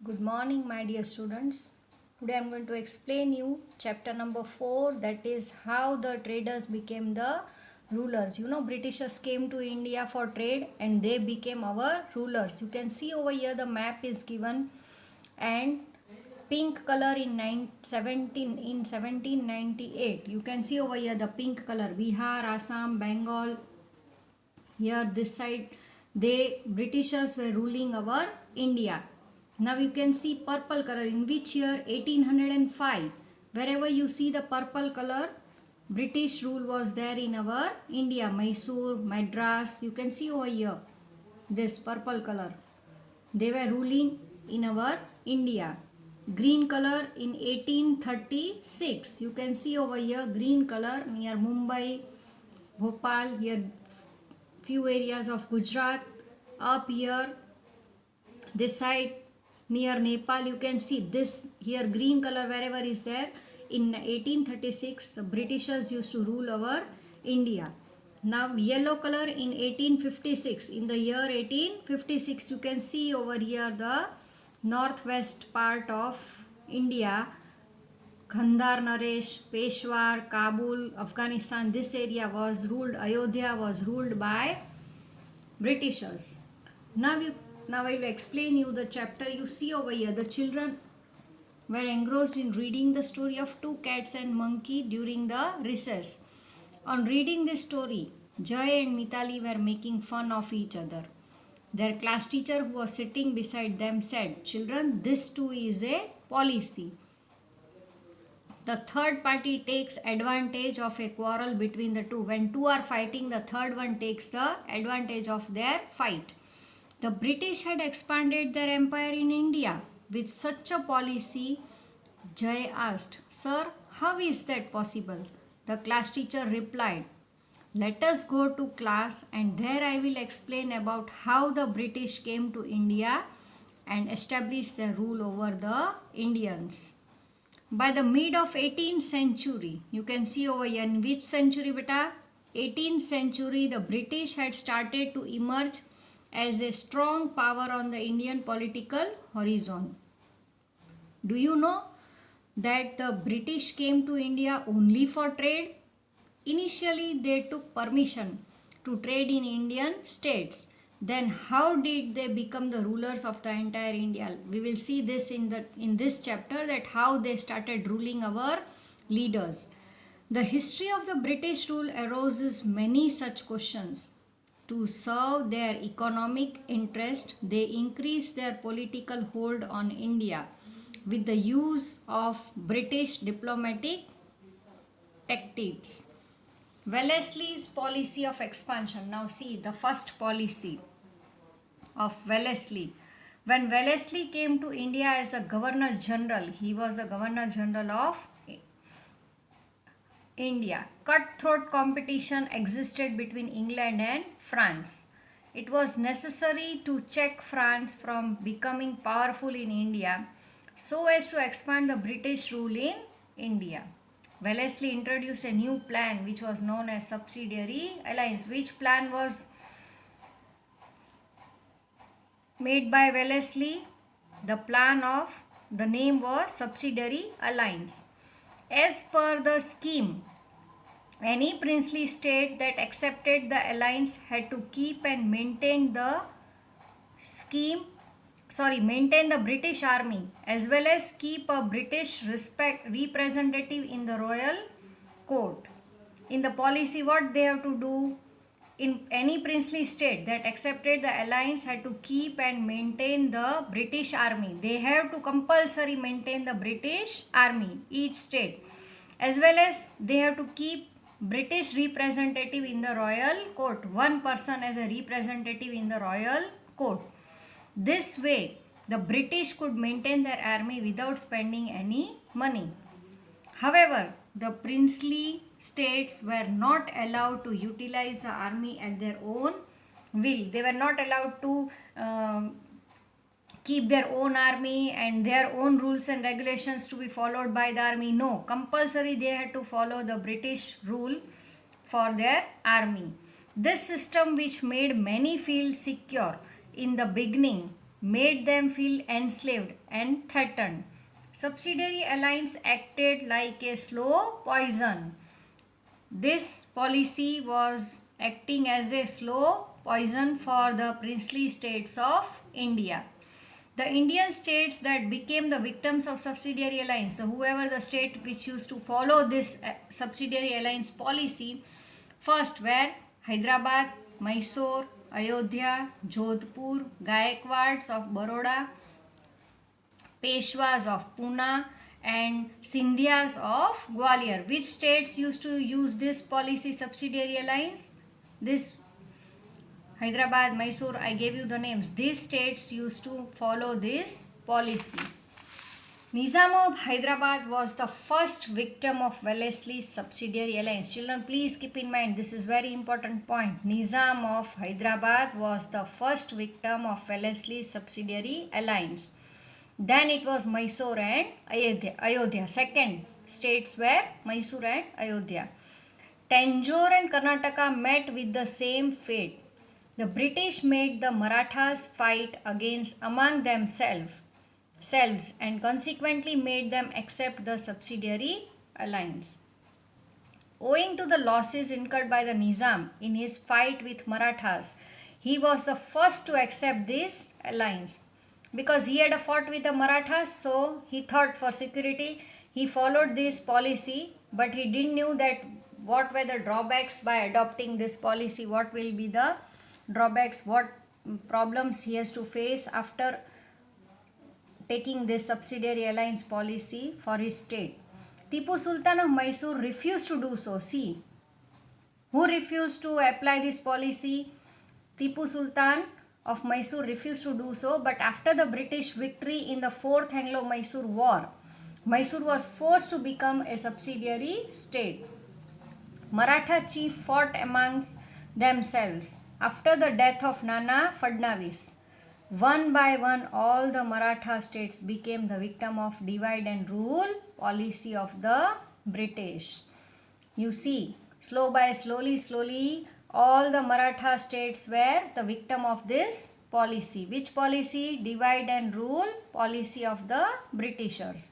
Good morning, my dear students. Today I am going to explain you chapter number 4, that is how the traders became the rulers. Britishers came to India for trade and they became our rulers. You can see over here the map is given, and pink color in 1798. You can see over here the pink color, Bihar, Assam, Bengal. Here this side they Britishers were ruling our India. Now you can see purple color, in which year? 1805. Wherever you see the purple color, British rule was there in our India. Mysore, Madras, you can see over here this purple color, they were ruling in our India. Green color in 1836, you can see over here green color near Mumbai, Bhopal, here few areas of Gujarat. Up here this side near Nepal, you can see this here green color wherever is there. In 1836 the Britishers used to rule our India. Now yellow color in 1856, in the year 1856, you can see over here the northwest part of India, Khandar, Naresh, Peshawar, Kabul, Afghanistan, this area was ruled, Ayodhya was ruled by Britishers. Now I will explain you the chapter. You see over here the children were engrossed in reading the story of two cats and monkey during the recess. On reading this story, Jay and Mitali were making fun of each other. Their class teacher, who was sitting beside them, said, "Children, this too is a policy. The third party takes advantage of a quarrel between the two. When two are fighting, the third one takes the advantage of their fight. The British had expanded their empire in India. With such a policy," Jay asked, "Sir, how is that possible?" The class teacher replied, "Let us go to class and there I will explain about how the British came to India and established their rule over the Indians." By the mid of 18th century, you can see over here, in which century beta? 18th century, the British had started to emerge as a strong power on the Indian political horizon. Do you know that the British came to India only for trade? Initially, they took permission to trade in Indian states. Then how did they become the rulers of the entire India? We will see this in this chapter, that how they started ruling our leaders. The history of the British rule arouses many such questions. To serve their economic interest, they increased their political hold on India with the use of British diplomatic tactics. Wellesley's policy of expansion. Now see the first policy of Wellesley. When Wellesley came to India as a Governor General, he was a Governor General of India. Cutthroat competition existed between England and France. It was necessary to check France from becoming powerful in India so as to expand the British rule in India. Wellesley introduced a new plan which was known as subsidiary alliance. Which plan was made by Wellesley? The name was subsidiary alliance. As per the scheme, any princely state that accepted the alliance had to keep and maintain the British army, as well as keep a British representative in the royal court. In the policy, what they have to do? In any princely state that accepted the alliance had to keep and maintain the British army. They have to compulsory maintain the British army, each state, as well as they have to keep British representative in the royal court, one person as a representative in the royal court. This way the British could maintain their army without spending any money. However, the princely states were not allowed to utilize the army at their own will. They were not allowed to keep their own army and their own rules and regulations to be followed by the army. No, compulsory they had to follow the British rule for their army. This system, which made many feel secure in the beginning, made them feel enslaved and threatened. Subsidiary alliance acted like a slow poison. This policy was acting as a slow poison for the princely states of India. The Indian states that became the victims of subsidiary alliance, whoever the state which used to follow this subsidiary alliance policy, first were Hyderabad, Mysore, Ayodhya, Jodhpur, Gaekwads of Baroda, Peshwas of Pune, and Sindhyas of Gwalior. Which states used to use this policy subsidiary alliance? This Hyderabad, Mysore, I gave you the names. These states used to follow this policy. Nizam of Hyderabad was the first victim of Wellesley's subsidiary alliance. Children, please keep in mind, this is very important point. Nizam of Hyderabad was the first victim of Wellesley's subsidiary alliance. Then it was Mysore and Ayodhya. Second states were Mysore and Ayodhya. Tanjore and Karnataka met with the same fate. The British made the Marathas fight among themselves and consequently made them accept the subsidiary alliance. Owing to the losses incurred by the Nizam in his fight with Marathas, he was the first to accept this alliance. Because he had fought with the Marathas, so he thought for security he followed this policy, but he didn't know that what were the drawbacks by adopting this policy, what will be the drawbacks, what problems he has to face after taking this subsidiary alliance policy for his state. Tipu Sultan of Mysore refused to do so. See, who refused to apply this policy? Tipu Sultan of Mysore refused to do so, but after the British victory in the 4th Anglo-Mysore War, Mysore was forced to become a subsidiary state. Maratha chief fought amongst themselves. After the death of Nana Fadnavis, one by one all the Maratha states became the victim of divide and rule policy of the British. You see, slowly, all the Maratha states were the victim of this policy. Which policy? Divide and rule policy of the Britishers.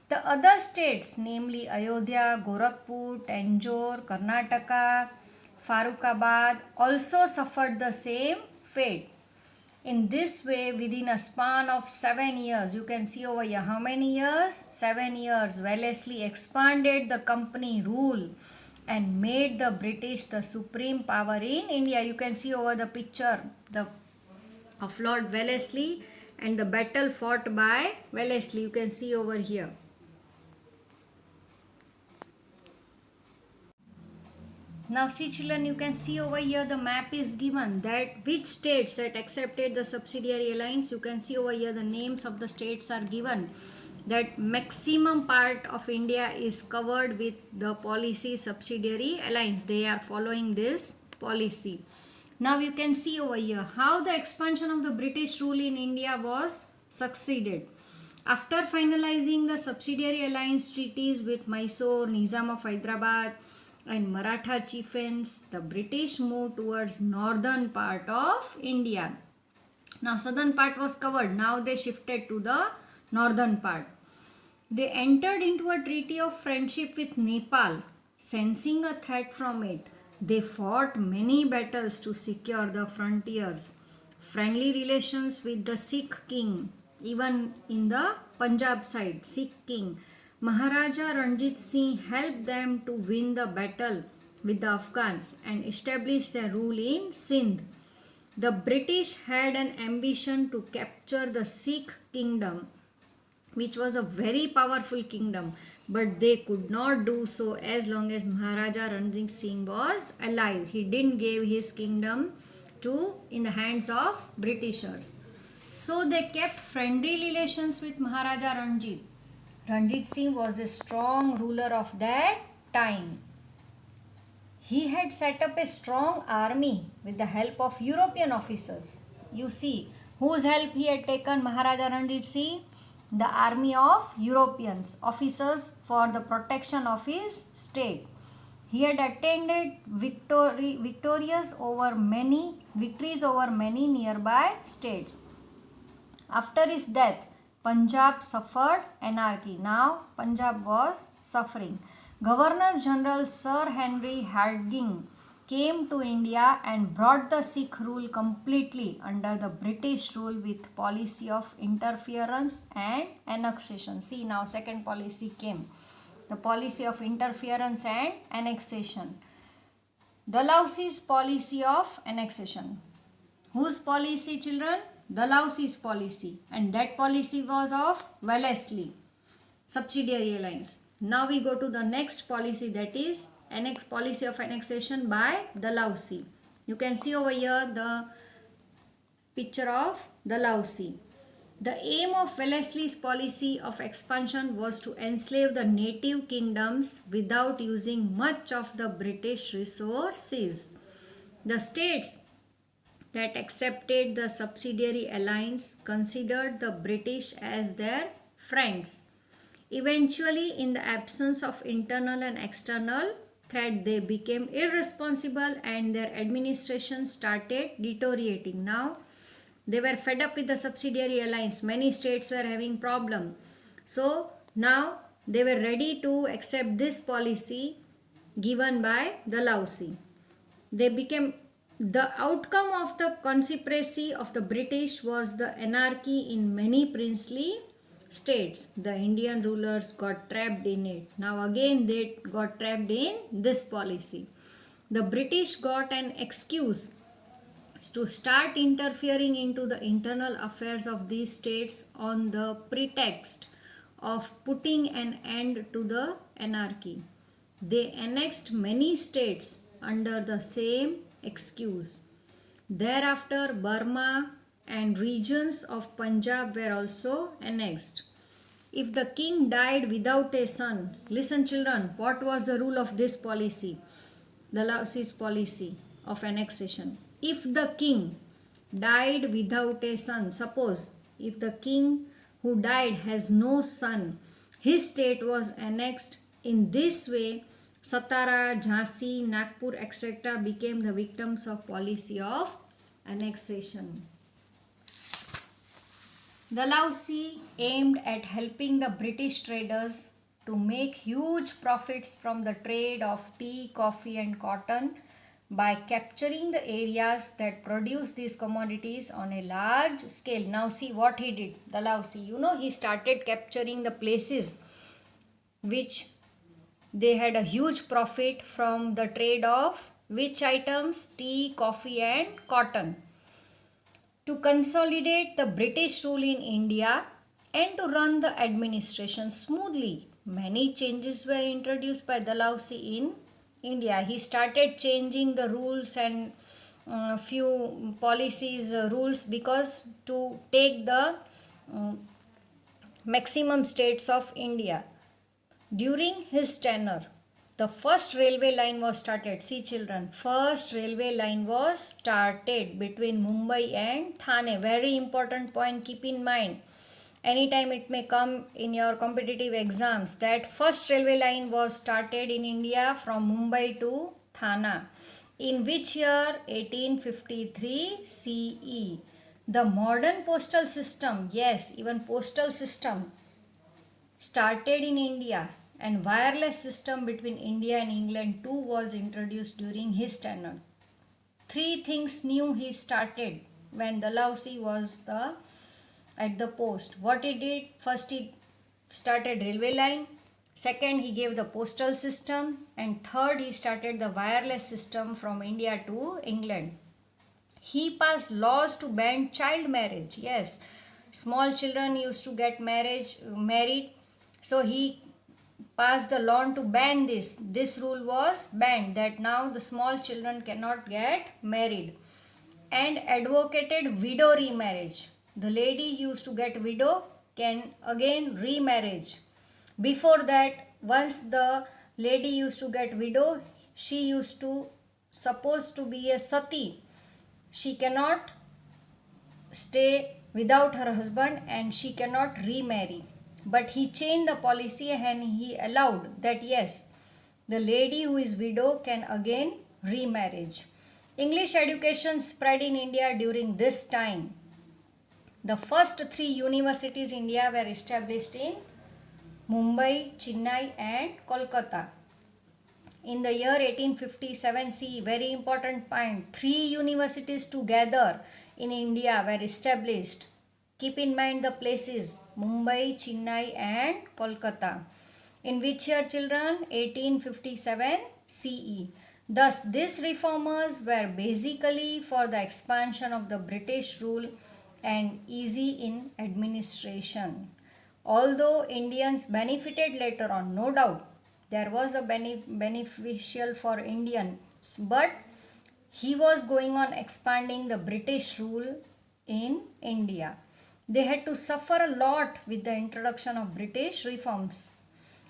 The other states, namely Ayodhya, Gorakhpur, Tanjore, Karnataka, Farrukhabad, also suffered the same fate. In this way, within a span of 7 years, you can see over here how many years? 7 years. Wellesley expanded the company rule and made the British the supreme power in India. You can see over the picture of Lord Wellesley and the battle fought by Wellesley. You can see over here. Now see children, you can see over here the map is given that which states that accepted the subsidiary alliance. You can see over here the names of the states are given. That maximum part of India is covered with the policy subsidiary alliance. They are following this policy. Now you can see over here how the expansion of the British rule in India was succeeded. After finalizing the subsidiary alliance treaties with Mysore, Nizam of Hyderabad and Maratha chieftains, the British moved towards northern part of India. Now southern part was covered. Now they shifted to the northern part. They entered into a treaty of friendship with Nepal, sensing a threat from it. They fought many battles to secure the frontiers. Friendly relations with the Sikh king, even in the Punjab side, Sikh king, Maharaja Ranjit Singh helped them to win the battle with the Afghans and establish their rule in Sindh. The British had an ambition to capture the Sikh kingdom, which was a very powerful kingdom, but they could not do so as long as Maharaja Ranjit Singh was alive. He didn't give his kingdom in the hands of Britishers. So they kept friendly relations with Maharaja Ranjit. Ranjit Singh was a strong ruler of that time. He had set up a strong army with the help of European officers. You see, whose help he had taken, Maharaja Ranjit Singh? The army of Europeans, officers for the protection of his state. He had attended victories over many nearby states. After his death, Punjab suffered anarchy. Now Punjab was suffering. Governor General Sir Henry Hardinge came to India and brought the Sikh rule completely under the British rule with policy of interference and annexation. See, now second policy came. The policy of interference and annexation. Dalhousie's policy of annexation. Whose policy, children? Dalhousie's policy. And that policy was of Wellesley. Subsidiary alliance. Now we go to the next policy, that is policy of annexation by Dalhousie. You can see over here the picture of Dalhousie. The aim of Wellesley's policy of expansion was to enslave the native kingdoms without using much of the British resources. The states that accepted the subsidiary alliance considered the British as their friends. Eventually, in the absence of internal and external threat, they became irresponsible and their administration started deteriorating. Now, they were fed up with the subsidiary alliance. Many states were having problem. So, now they were ready to accept this policy given by Dalhousie. The outcome of the conspiracy of the British was the anarchy in many princely states. The Indian rulers got trapped in it. Now again they got trapped in this policy. The British got an excuse to start interfering into the internal affairs of these states on the pretext of putting an end to the anarchy. They annexed many states under the same excuse. Thereafter, Burma and regions of Punjab were also annexed. If the king died without a son, listen children, what was the rule of this policy? Dalhousie's policy of annexation. If the king died without a son, suppose if the king who died has no son, his state was annexed. In this way, Satara, Jhansi, Nagpur, etc. became the victims of policy of annexation. Dalhousie aimed at helping the British traders to make huge profits from the trade of tea, coffee and cotton by capturing the areas that produce these commodities on a large scale. Now see what he did, Dalhousie. He started capturing the places which they had a huge profit from the trade of which items? Tea, coffee and cotton. To consolidate the British rule in India and to run the administration smoothly, many changes were introduced by Dalhousie in India. He started changing the rules and few policies, rules, because to take the maximum states of India. During his tenure, the first railway line was started. See children, first railway line was started between Mumbai and Thane. Very important point, keep in mind. Anytime it may come in your competitive exams that first railway line was started in India from Mumbai to Thane. In which year? 1853 CE. The modern postal system, yes, even postal system started in India, and wireless system between India and England too was introduced during his tenure. Three things new he started when Dalhousie was at the post. What he did? First he started railway line. Second, he gave the postal system. And third, he started the wireless system from India to England. He passed laws to ban child marriage. Yes, small children used to get married. So he passed the law to ban this. This rule was banned, that now the small children cannot get married. And advocated widow remarriage. The lady who used to get widow can again remarriage. Before that, once the lady used to get widow, she used to supposed to be a sati. She cannot stay without her husband and she cannot remarry. But he changed the policy and he allowed that yes, the lady who is widow can again remarriage. English education spread in India during this time. The first three universities in India were established in Mumbai, Chennai and Kolkata. In the year 1857, see, very important point, three universities together in India were established. Keep in mind the places Mumbai, Chennai and Kolkata. In which year, children? 1857 CE. Thus, these reformers were basically for the expansion of the British rule and easy in administration. Although Indians benefited later on, no doubt, there was a beneficial for Indians, but he was going on expanding the British rule in India. They had to suffer a lot with the introduction of British reforms.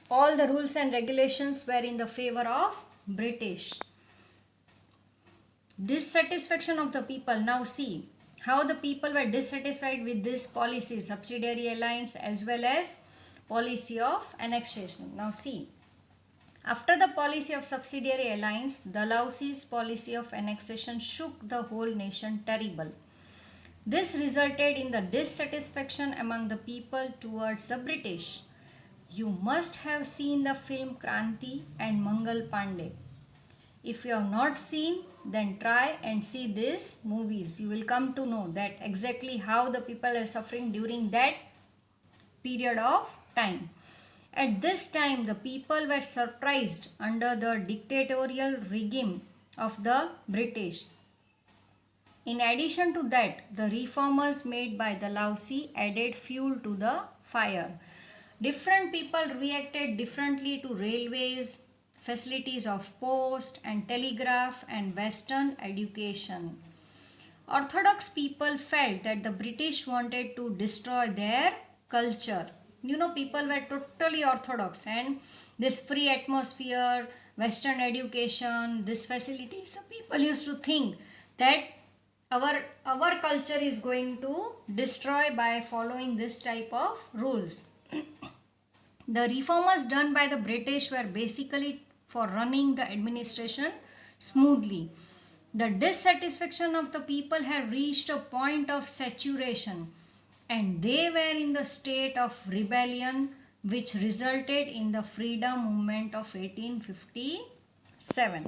All the rules and regulations were in the favor of British. Dissatisfaction of the people. Now see how the people were dissatisfied with this policy, subsidiary alliance as well as policy of annexation. Now see, after the policy of subsidiary alliance, Dalhousie's policy of annexation shook the whole nation terrible. This resulted in the dissatisfaction among the people towards the British. You must have seen the film Kranti and Mangal Pandey. If you have not seen, then try and see these movies. You will come to know that exactly how the people are suffering during that period of time. At this time, the people were surprised under the dictatorial regime of the British. In addition to that, the reformers made by Dalhousie added fuel to the fire. Different people reacted differently to railways, facilities of post and telegraph and Western education. Orthodox people felt that the British wanted to destroy their culture. You know, people were totally orthodox, and this free atmosphere, Western education, this facility, so people used to think that our culture is going to destroy by following this type of rules. The reformers done by the British were basically for running the administration smoothly. The dissatisfaction of the people had reached a point of saturation, and they were in the state of rebellion, which resulted in the freedom movement of 1857.